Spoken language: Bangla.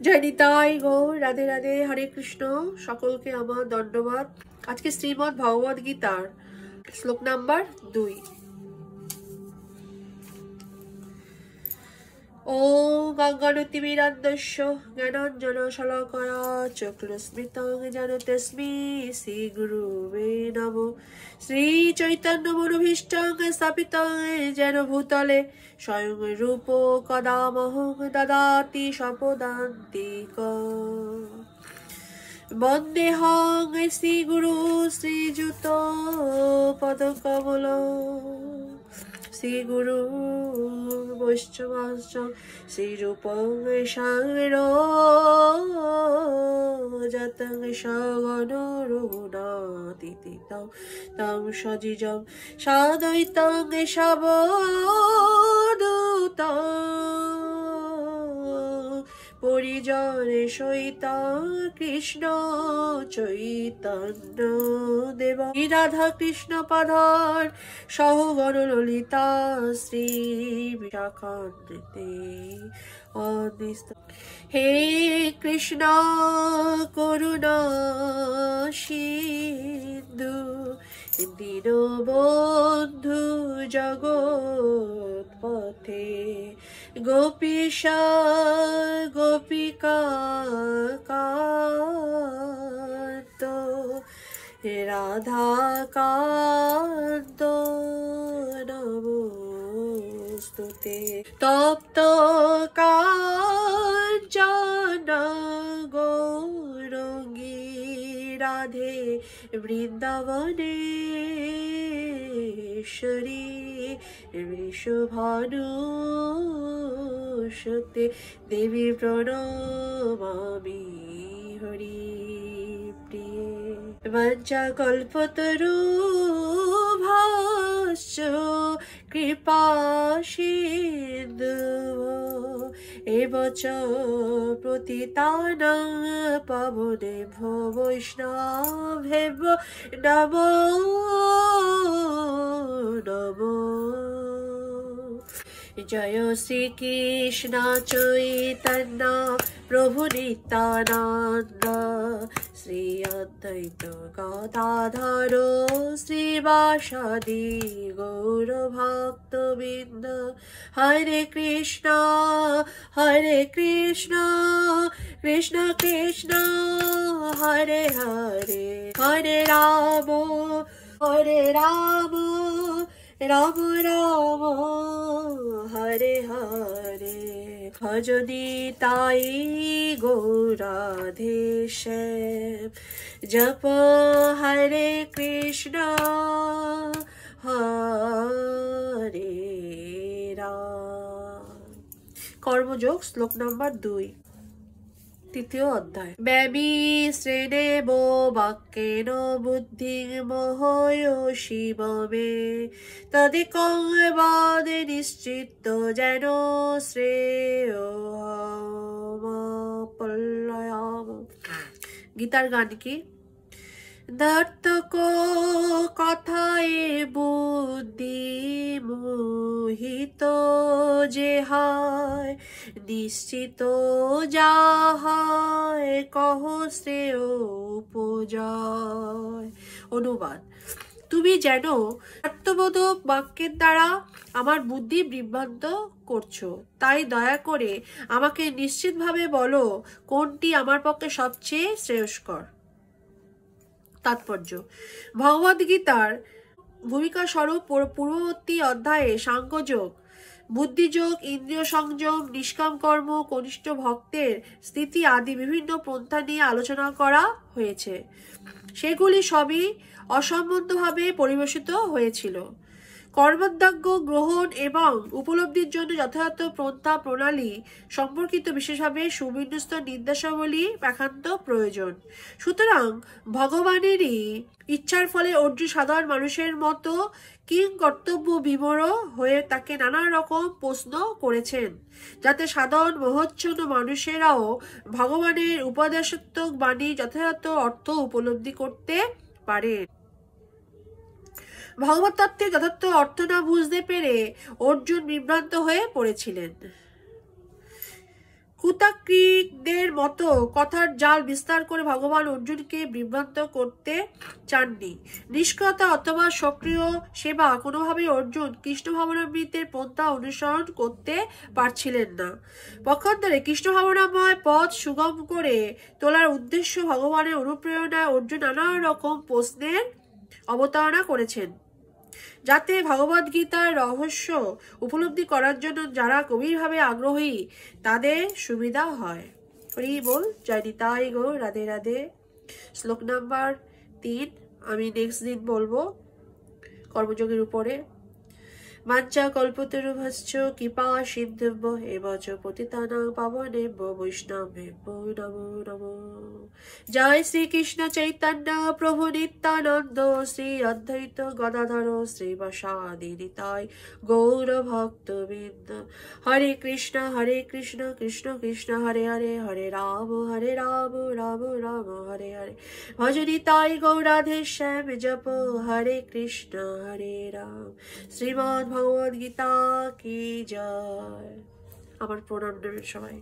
জয় নিতাই গৌর, রাধে রাধে, হরে কৃষ্ণ। সকলকে আমার দণ্ডবাদ। আজকে শ্রীমদ্ ভগবদ গীতার শ্লোক নাম্বার 2। ওম গঙ্গানতিমিরান্দস্য জ্ঞানাঞ্জন শলাকয়া চক্ষুস্মিতং জ্ঞানতস্मै শ্রী গুরুবে নমঃ। শ্রী চৈতন্য মনোভীষ্টং স্থাপিতং যেন ভূতলে স্বয়ং রূপ কদামহং দদাতি সম্পদান্তিকং। বন্দেহং শ্রী গুরু শ্রীযুত পদকমলং। শ্রী গুরু বৈষ্ণবাশ্চ শ্রীরূপং সাংরজাতং সগণ রঘুনাথিতিতং তং সজিজং সাদৈতং সাবদূতং পরিজনে সহিত কৃষ্ণ চৈতন্য দেব রাধা কৃষ্ণ পাধর সহগণ ললিতা শ্রী বিশাখান্বিতে। হে কৃষ্ণ করুণা সিন্ধু দীনবন্ধু জগৎপথে গোপীশা গোপিকা কান্ত রাধাকান্ত নমস্তুতে। তপ্ত কাঞ্চন গৌরাঙ্গী রাধে বৃন্দাবনেশ্বরী বৃষভানুসুতে দেবী প্রণমামি হরি প্রিয়ে। বঞ্চা কল্পতরুভ্যশ্চ কৃপা সিন্ধুভ্যো এব চ পতিতানাং পাবনেভ্যো বৈষ্ণবেভ্যো নমো নমো। জয় শ্রীকৃষ্ণ চৈতন্য প্রভু নিত্যানন্দ শ্রী অদ্বৈত গদাধর শ্রীবাসাদি গৌর ভক্তবৃন্দ। হরে কৃষ্ণ কৃষ্ণ কৃষ্ণ হরে হরে, হরে রাম রাম রাম হরে হরে। ভজনি তাই গৌরাধেশ জপ হরে কৃষ্ণ হরে রাম। কর্মযোগ শ্লোক নাম্বার 2, তৃতীয় অধ্যায়। ব্যবিশ্রেণেব বাক্যেন বুদ্ধিং মোহয়সি মমে তদেকং বাদে নিশ্চিত যেন শ্রেয়ঃপল্লয়াম। গীতার গান কি? নর্তক কথায় বুদ্ধি মোহিত যে হয় নিশ্চিত যাহায় কহ শ্রেয় উপজয়। অনুবাদ: তুমি যেন আত্মবোধক বাক্যের দ্বারা আমার বুদ্ধি বিভ্রান্ত করছো, তাই দয়া করে আমাকে নিশ্চিতভাবে বলো কোনটি আমার পক্ষে সবচেয়ে শ্রেয়স্কর। তাৎপর্য: ভগবদ্গীতার ভূমিকা স্বরূপ পূর্ববর্তী অধ্যায়ে সাংখ্যযোগ, বুদ্ধিযোগ, ইন্দ্রিয় সংযম, নিষ্কাম কর্ম, কনিষ্ঠ ভক্তের স্থিতি আদি বিভিন্ন পন্থা নিয়ে আলোচনা করা হয়েছে। সেগুলি সবই অসম্বদ্ধভাবে পরিবেশিত হয়েছিল। কর্মত্যাগ গ্রহণ এবং উপলব্ধির জন্য যথাযথ পন্থা প্রণালী সম্পর্কিত বিশেষভাবে সুবিন্যস্ত নির্দেশাবলী একান্ত প্রয়োজন। সুতরাং ভগবানেরই ইচ্ছার ফলে অর্জুন সাধারণ মানুষের মতো কিং কর্তব্য বিমূঢ় হয়ে তাকে নানা রকম প্রশ্ন করেছেন, যাতে সাধারণ মোহচ্ছন্ন মানুষেরাও ভগবানের উপদেশাত্মক বাণী যথাযথ অর্থ উপলব্ধি করতে পারেন। ভগবত তত্ত্বের যথার্থ অর্থ না বুঝতে পেরে অর্জুন বিভ্রান্ত হয়ে পড়েছিলেন। কুতার্কিকদের মতো কথার জাল বিস্তার করে ভগবান অর্জুনকে বিভ্রান্ত করতে চাননি। নিষ্ক্রিয়তা অথবা সক্রিয় সেবা কোনোভাবেই অর্জুন কৃষ্ণ ভাবনামৃতের পন্থা অনুসরণ করতে পারছিলেন না। পক্ষান্তরে কৃষ্ণ ভাবনাময় পথ সুগম করে তোলার উদ্দেশ্য ভগবানের অনুপ্রেরণায় অর্জুন নানা রকম প্রশ্নের অবতারণা করেছেন, যাতে ভগবদ গীতার রহস্য উপলব্ধি করার জন্য যারা গভীরভাবে আগ্রহী তাদের সুবিধা হয়। হরি বল, জয় নিতাই গৌর, রাধে রাধে। শ্লোক নাম্বার 3 আমি নেক্সট দিন বলবো কর্মযোগের উপরে। মাঞ্চা কল্পতরুভশ্চ কৃপা সিন্ধুভ্য এব চ পতিতানাং পাবনেভ্যো বৈষ্ণবেভ্যো নমো নমো। জয় শ্রীকৃষ্ণ চৈতন্য প্রভু নিত্যানন্দ শ্রী অদ্বৈত গদাধর শ্রীবাসাদি নিতাই গৌর ভক্তবৃন্দ। হরে কৃষ্ণ কৃষ্ণ কৃষ্ণ হরে হরে, হরে রাম রাম রাম হরে হরে। ভজ নিতাই গৌরাধে শ্যাম জপ হরে কৃষ্ণ হরে রাম। শ্রীমদ্ ভগবদ গীতা কি জয়। আমার প্রণাম নেবেন সবাই।